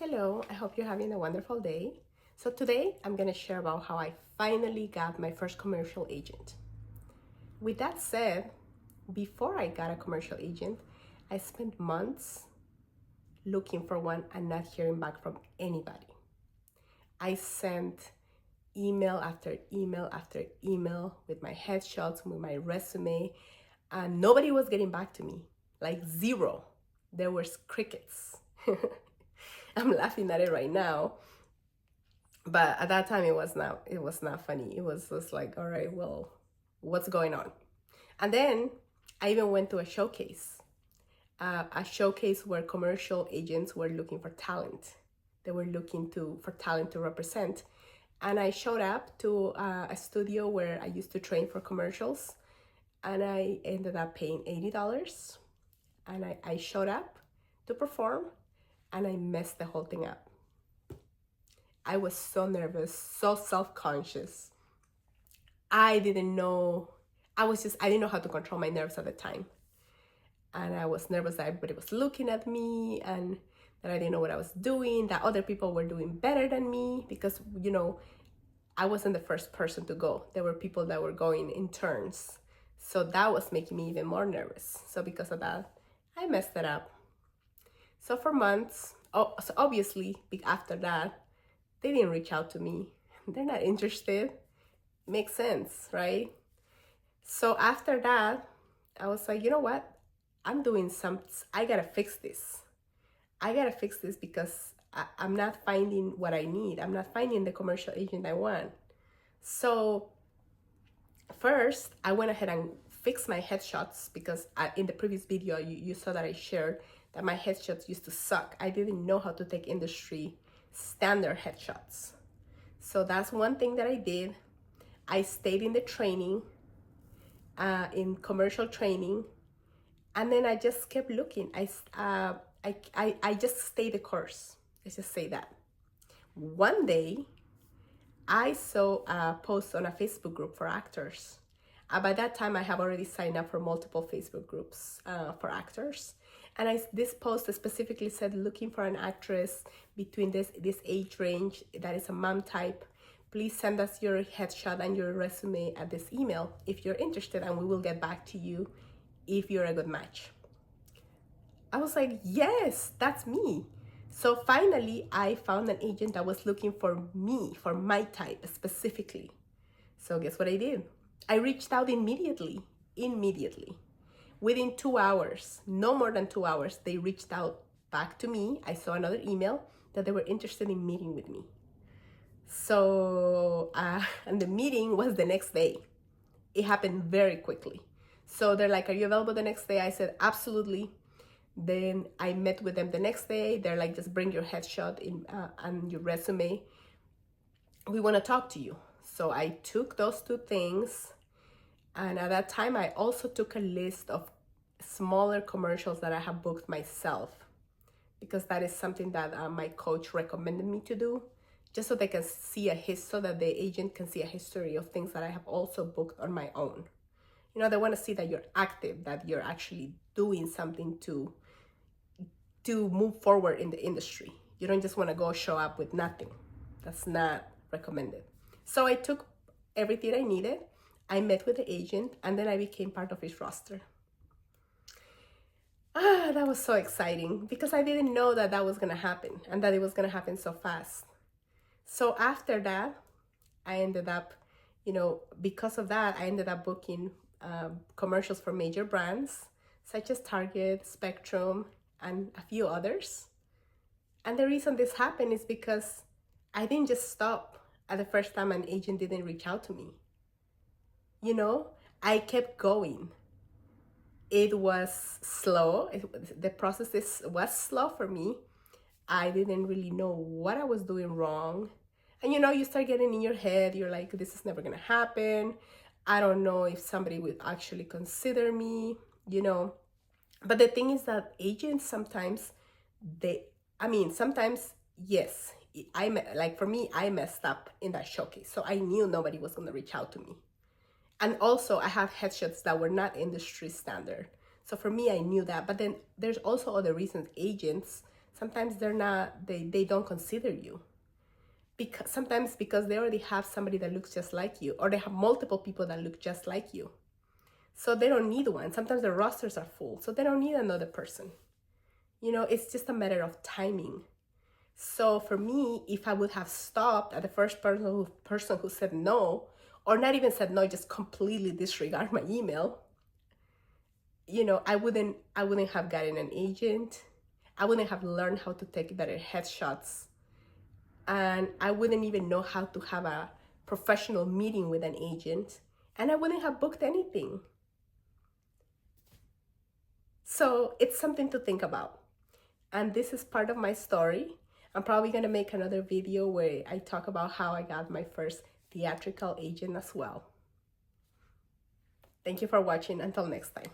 Hello, I hope you're having a wonderful day. So today I'm going to share about how I finally got my first commercial agent. With that said, before I got a commercial agent, I spent months looking for one and not hearing back from anybody. I sent email after email after email with my headshots, with my resume, and nobody was getting back to me. Like zero. There was crickets. I'm laughing at it right now, but at that time it was not funny. It was just like, all right, well, what's going on? And then I even went to a showcase where commercial agents were looking for talent. They were looking for talent to represent. And I showed up to a studio where I used to train for commercials, and I ended up paying $80. And I showed up to perform, and I messed the whole thing up. I was so nervous, so self-conscious. I didn't know, I didn't know how to control my nerves at the time. And I was nervous that everybody was looking at me and that I didn't know what I was doing, that other people were doing better than me because, I wasn't the first person to go. There were people that were going in turns. So that was making me even more nervous. So because of that, I messed it up. So for months, so obviously after that, they didn't reach out to me. They're not interested. Makes sense, right? So after that, I was like, you know what? I gotta fix this. I gotta fix this because I'm not finding what I need. I'm not finding the commercial agent I want. So first, I went ahead and fixed my headshots because in the previous video, you saw that I shared that my headshots used to suck. I didn't know how to take industry standard headshots. So that's one thing that I did. I stayed in the training, in commercial training, and then I just kept looking. I just stayed the course. Let's just say that. One day, I saw a post on a Facebook group for actors. By that time, I have already signed up for multiple Facebook groups for actors. And this post specifically said, looking for an actress between this age range that is a mom type. Please send us your headshot and your resume at this email if you're interested, and we will get back to you if you're a good match. I was like, yes, that's me. So finally, I found an agent that was looking for me, for my type specifically. So guess what I did? I reached out immediately. Within 2 hours, no more than 2 hours, they reached out back to me. I saw another email that they were interested in meeting with me. So, and the meeting was the next day. It happened very quickly. So they're like, are you available the next day? I said, absolutely. Then I met with them the next day. They're like, just bring your headshot and your resume. We want to talk to you. So I took those two things. And at that time, I also took a list of smaller commercials that I have booked myself, because that is something that my coach recommended me to do, just so they can see so that the agent can see a history of things that I have also booked on my own. They want to see that you're active, that you're actually doing something to move forward in the industry. You don't just want to go show up with nothing. That's not recommended. So I took everything I needed. I met with the agent, and then I became part of his roster. That was so exciting because I didn't know that was going to happen and that it was going to happen so fast. So after that, I ended up, because of that, I ended up booking commercials for major brands such as Target, Spectrum, and a few others. And the reason this happened is because I didn't just stop at the first time an agent didn't reach out to me. I kept going. It was slow. The process was slow for me. I didn't really know what I was doing wrong. And you start getting in your head, you're like, this is never gonna happen. I don't know if somebody would actually consider me, But the thing is that agents sometimes, sometimes, yes, for me, I messed up in that showcase. So I knew nobody was gonna reach out to me. And also I have headshots that were not industry standard. So for me, I knew that. But then there's also other reasons agents Sometimes they don't consider you. Sometimes because they already have somebody that looks just like you, or they have multiple people that look just like you. So they don't need one. Sometimes the rosters are full, so they don't need another person. It's just a matter of timing. So for me, if I would have stopped at the first person who said no, or not even said no, just completely disregard my email, I wouldn't have gotten an agent. I wouldn't have learned how to take better headshots. And I wouldn't even know how to have a professional meeting with an agent. And I wouldn't have booked anything. So it's something to think about. And this is part of my story. I'm probably going to make another video where I talk about how I got my first theatrical agent as well. Thank you for watching. Until next time.